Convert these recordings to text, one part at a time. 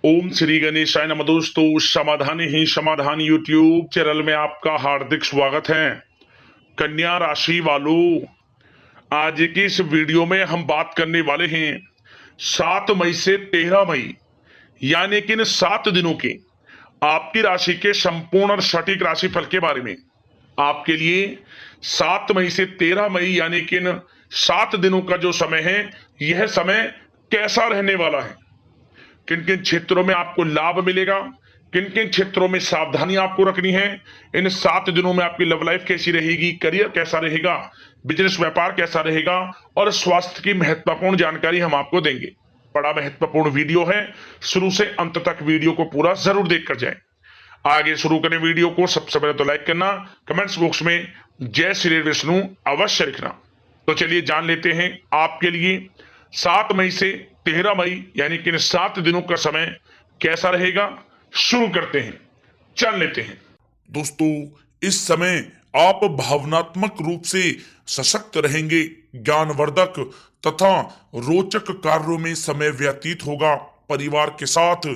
ओम श्री गणेशाय नमः। दोस्तों, समाधान ही समाधान यूट्यूब चैनल में आपका हार्दिक स्वागत है। कन्या राशि वालों, आज की इस वीडियो में हम बात करने वाले हैं 7 मई से 13 मई यानी कि इन 7 दिनों के आपकी राशि के संपूर्ण और सटीक राशिफल के बारे में। आपके लिए 7 मई से 13 मई यानी कि इन 7 दिनों का जो समय है, यह समय कैसा रहने वाला है, किन किन क्षेत्रों में आपको लाभ मिलेगा, किन किन क्षेत्रों में सावधानी आपको रखनी है, इन 7 दिनों में आपकी लव लाइफ कैसी रहेगी, करियर कैसा रहेगा, बिजनेस व्यापार कैसा रहेगा और स्वास्थ्य की महत्वपूर्ण जानकारी हम आपको देंगे। बड़ा महत्वपूर्ण वीडियो है, शुरू से अंत तक वीडियो को पूरा जरूर देखकर जाएं। आगे शुरू करें वीडियो को। सबसे पहले तो लाइक करना, कमेंट्स बॉक्स में जय श्री विष्णु अवश्य लिखना। तो चलिए जान लेते हैं आपके लिए 7 मई से 13 मई यानी कि इन 7 दिनों का समय कैसा रहेगा। शुरू करते हैं, चल लेते हैं। दोस्तों, इस समय आप भावनात्मक रूप से सशक्त रहेंगे। ज्ञानवर्धक तथा रोचक कार्यों में समय व्यतीत होगा। परिवार के साथ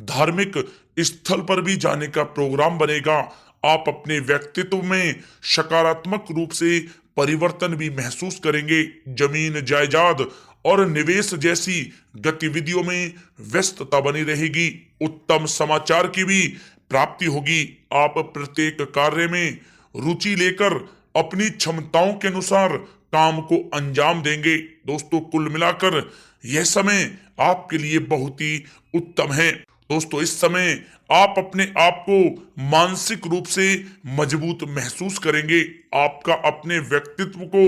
धार्मिक स्थल पर भी जाने का प्रोग्राम बनेगा। आप अपने व्यक्तित्व में सकारात्मक रूप से परिवर्तन भी महसूस करेंगे। जमीन जायदाद और निवेश जैसी गतिविधियों में व्यस्तता बनी रहेगी। उत्तम समाचार की भी प्राप्ति होगी। आप प्रत्येक कार्य में रुचि लेकर अपनी क्षमताओं के अनुसार काम को अंजाम देंगे। दोस्तों, कुल मिलाकर यह समय आपके लिए बहुत ही उत्तम है। दोस्तों, इस समय आप अपने आप को मानसिक रूप से मजबूत महसूस करेंगे। आपका अपने व्यक्तित्व को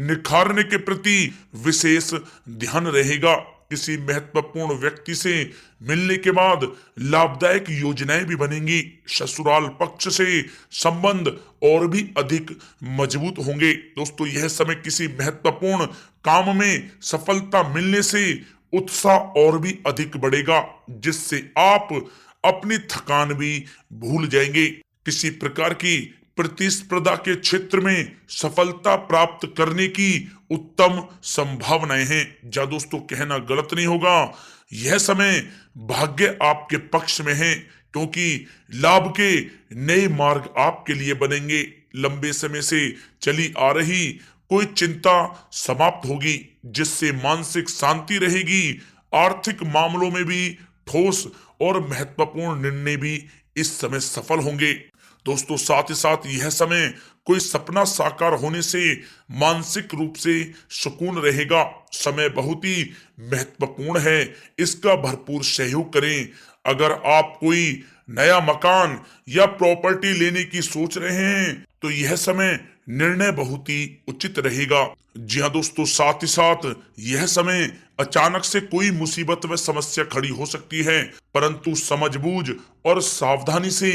निखारने के प्रति विशेष ध्यान रहेगा। किसी महत्वपूर्ण व्यक्ति से मिलने के बाद लाभदायक योजनाएं भी बनेंगी। ससुराल पक्ष से संबंध और भी अधिक मजबूत होंगे। दोस्तों, यह समय किसी महत्वपूर्ण काम में सफलता मिलने से उत्साह और भी अधिक बढ़ेगा, जिससे आप अपनी थकान भी भूल जाएंगे। किसी प्रकार की प्रतिस्पर्धा के क्षेत्र में सफलता प्राप्त करने की उत्तम संभावनाएं हैं। जा दोस्तों, कहना गलत नहीं होगा, यह समय भाग्य आपके पक्ष में है, क्योंकि लाभ के नए मार्ग आपके लिए बनेंगे। लंबे समय से चली आ रही कोई चिंता समाप्त होगी, जिससे मानसिक शांति रहेगी। आर्थिक मामलों में भी ठोस और महत्वपूर्ण निर्णय भी इस समय सफल होंगे। दोस्तों, साथ ही साथ यह समय कोई सपना साकार होने से मानसिक रूप से सुकून रहेगा। समय बहुत ही महत्वपूर्ण है, इसका भरपूर सहयोग करें। अगर आप कोई नया मकान या प्रॉपर्टी लेने की सोच रहे हैं तो यह समय निर्णय बहुत ही उचित रहेगा। जी हाँ दोस्तों, साथ ही साथ यह समय अचानक से कोई मुसीबत व समस्या खड़ी हो सकती है, परंतु समझबूझ और सावधानी से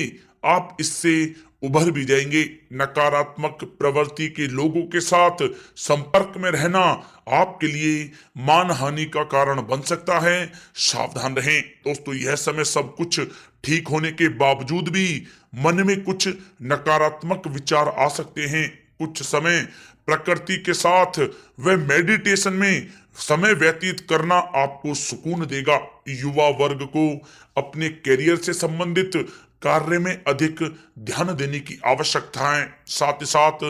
आप इससे उभर भी जाएंगे। नकारात्मक प्रवृत्ति के लोगों के साथ संपर्क में रहना आपके लिए मानहानि का कारण बन सकता है, सावधान रहें। दोस्तों, यह समय सब कुछ ठीक होने के बावजूद भी मन में कुछ नकारात्मक विचार आ सकते हैं। कुछ समय प्रकृति के साथ व मेडिटेशन में समय व्यतीत करना आपको सुकून देगा। युवा वर्ग को अपने करियर से संबंधित कार्य में अधिक ध्यान देने की आवश्यकता है। साथ ही साथ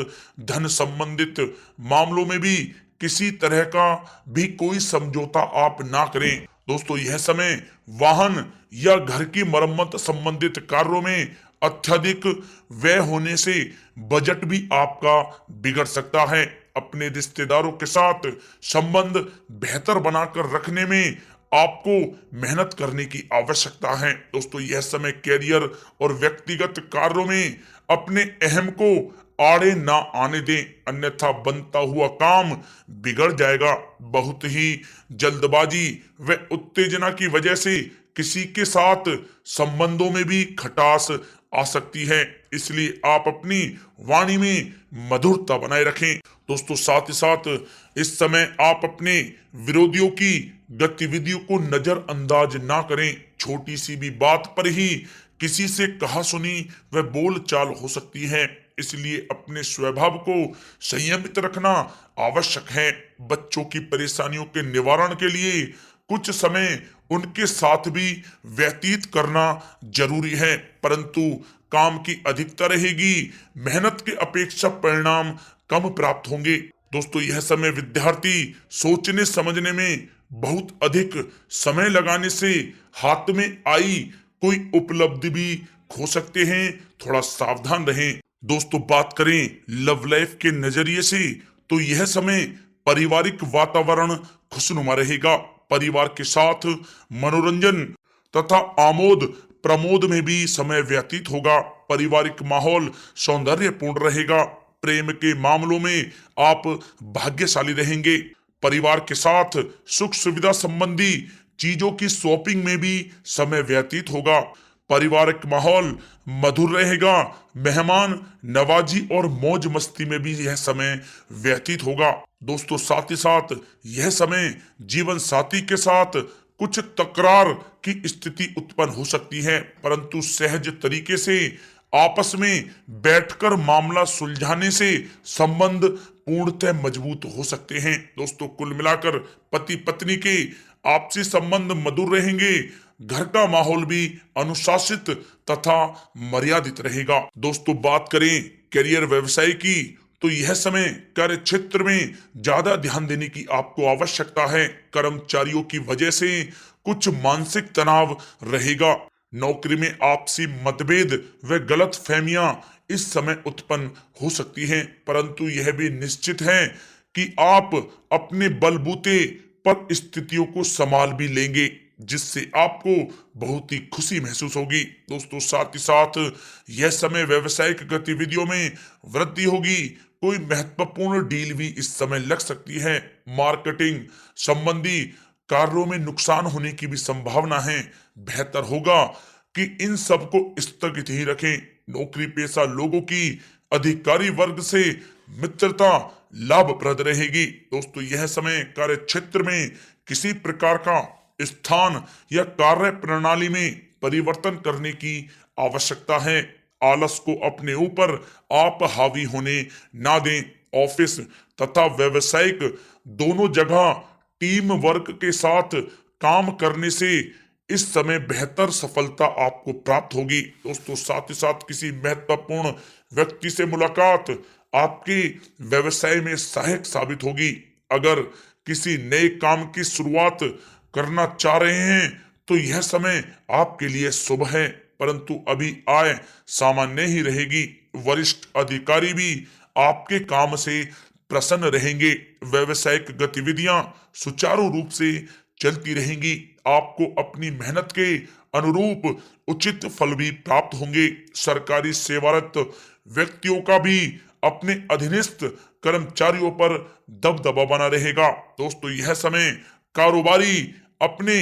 धन संबंधित मामलों में भी किसी तरह का भी कोई समझौता आप ना करें। दोस्तों, यह समय वाहन या घर की मरम्मत संबंधित कार्यों में अत्यधिक व्यय होने से बजट भी आपका बिगड़ सकता है। अपने रिश्तेदारों के साथ संबंध बेहतर बनाकर रखने में आपको मेहनत करने की आवश्यकता है। दोस्तों, यह समय कैरियर और व्यक्तिगत कार्यों में अपने अहम को आड़े ना आने दें, अन्यथा बनता हुआ काम बिगड़ जाएगा। बहुत ही जल्दबाजी व उत्तेजना की वजह से किसी के साथ संबंधों में भी खटास आ सकती है, इसलिए आप अपनी वाणी में मधुरता बनाए रखें। दोस्तों, साथ ही साथ इस समय आप अपने विरोधियों की गतिविधियों को नजरअंदाज ना करें। छोटी सी भी बात पर ही किसी से कहा सुनी व बोल चाल हो सकती है, इसलिए अपने स्वभाव को संयमित रखना आवश्यक है। बच्चों की परेशानियों के निवारण के लिए कुछ समय उनके साथ भी व्यतीत करना जरूरी है, परंतु काम की अधिकता रहेगी, मेहनत के अपेक्षा परिणाम कम प्राप्त होंगे। दोस्तों, यह समय विद्यार्थी सोचने समझने में बहुत अधिक समय लगाने से हाथ में आई कोई उपलब्धि भी खो सकते हैं, थोड़ा सावधान रहें। दोस्तों, बात करें लव लाइफ के नजरिए से तो यह समय पारिवारिक वातावरण खुशनुमा रहेगा। परिवार के साथ मनोरंजन तथा आमोद प्रमोद में भी समय व्यतीत होगा। पारिवारिक माहौल सौंदर्यपूर्ण रहेगा। प्रेम के मामलों में आप भाग्यशाली रहेंगे। परिवार के साथ सुख सुविधा संबंधी चीजों की शॉपिंग में भी समय व्यतीत होगा। पारिवारिक माहौल मधुर रहेगा। मेहमान नवाजी और मौज मस्ती में भी यह समय व्यतीत होगा। दोस्तों, साथ ही साथ यह समय जीवन साथी के साथ कुछ तकरार की स्थिति उत्पन्न हो सकती है, परंतु सहज तरीके से आपस में बैठकर मामला सुलझाने से संबंध पूर्णतः मजबूत हो सकते हैं। दोस्तों, कुल मिलाकर पति पत्नी के आपसी संबंध मधुर रहेंगे। घर का माहौल भी अनुशासित तथा मर्यादित रहेगा। दोस्तों, बात करें करियर व्यवसाय की तो यह समय कार्य क्षेत्र में ज्यादा ध्यान देने की आपको आवश्यकता है। कर्मचारियों की वजह से कुछ मानसिक तनाव रहेगा। नौकरी में आपसी मतभेद व गलत फहमियां इस समय उत्पन्न हो सकती हैं, परंतु यह भी निश्चित है कि आप अपने बलबूते पर स्थितियों को संभाल भी लेंगे, जिससे आपको बहुत ही खुशी महसूस होगी। दोस्तों, साथ ही साथ यह समय व्यवसायिक गतिविधियों में वृद्धि होगी। कोई महत्वपूर्ण डील भी इस समय लग सकती है। मार्केटिंग संबंधी कार्यों में नुकसान होने की भी संभावना है। बेहतर होगा कि इन सब को स्थगित ही रखें। नौकरी पेशा लोगों की अधिकारी वर्ग से मित्रता लाभप्रद रहेगी। दोस्तों, यह समय कार्य क्षेत्र में किसी प्रकार का स्थान या कार्य प्रणाली में परिवर्तन करने की आवश्यकता है। आलस को अपने ऊपर आप हावी होने ना दें। ऑफिस तथा व्यावसायिक दोनों जगह टीम वर्क के साथ काम करने से इस समय बेहतर सफलता आपको प्राप्त होगी। दोस्तों, साथ ही साथ किसी महत्वपूर्ण व्यक्ति से मुलाकात आपके व्यवसाय में सहायक साबित होगी। अगर किसी नए काम की शुरुआत करना चाह रहे हैं तो यह समय आपके लिए शुभ है, परंतु अभी आय सामान्य ही रहेगी। वरिष्ठ अधिकारी भी आपके काम से प्रसन्न रहेंगे। व्यावसायिक गतिविधियां सुचारू रूप से चलती रहेंगी। आपको अपनी मेहनत के अनुरूप उचित फल भी प्राप्त होंगे। सरकारी सेवारत व्यक्तियों का भी अपने अधीनस्थ कर्मचारियों पर दबदबा बना रहेगा। दोस्तों, यह समय कारोबारी अपने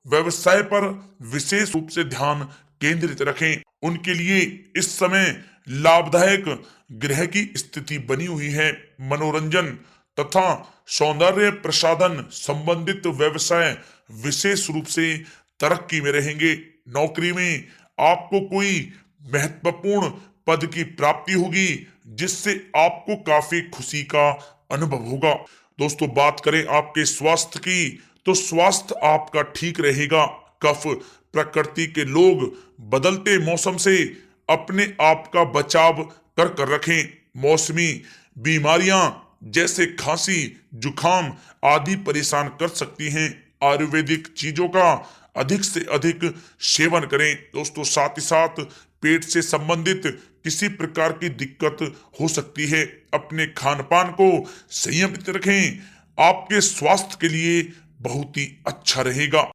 व्यवसाय पर विशेष रूप से ध्यान केंद्रित रखें। उनके लिए इस समय लाभदायक ग्रह की स्थिति बनी हुई है। मनोरंजन तथा सौंदर्य प्रसाधन संबंधित व्यवसाय विशेष रूप से तरक्की में रहेंगे। नौकरी में आपको कोई महत्वपूर्ण पद की प्राप्ति होगी, जिससे आपको काफी खुशी का अनुभव होगा। दोस्तों, बात करें आपके स्वास्थ्य की तो स्वास्थ्य आपका ठीक रहेगा। कफ प्रकृति के लोग बदलते मौसम से अपने आप का बचाव कर रखें। मौसमी बीमारियां जैसे खांसी जुखाम आदि परेशान कर सकती हैं। आयुर्वेदिक चीजों का अधिक से अधिक सेवन करें। दोस्तों, साथ ही साथ पेट से संबंधित किसी प्रकार की दिक्कत हो सकती है। अपने खान पान को संयमित रखें। आपके स्वास्थ्य के लिए बहुत ही अच्छा रहेगा।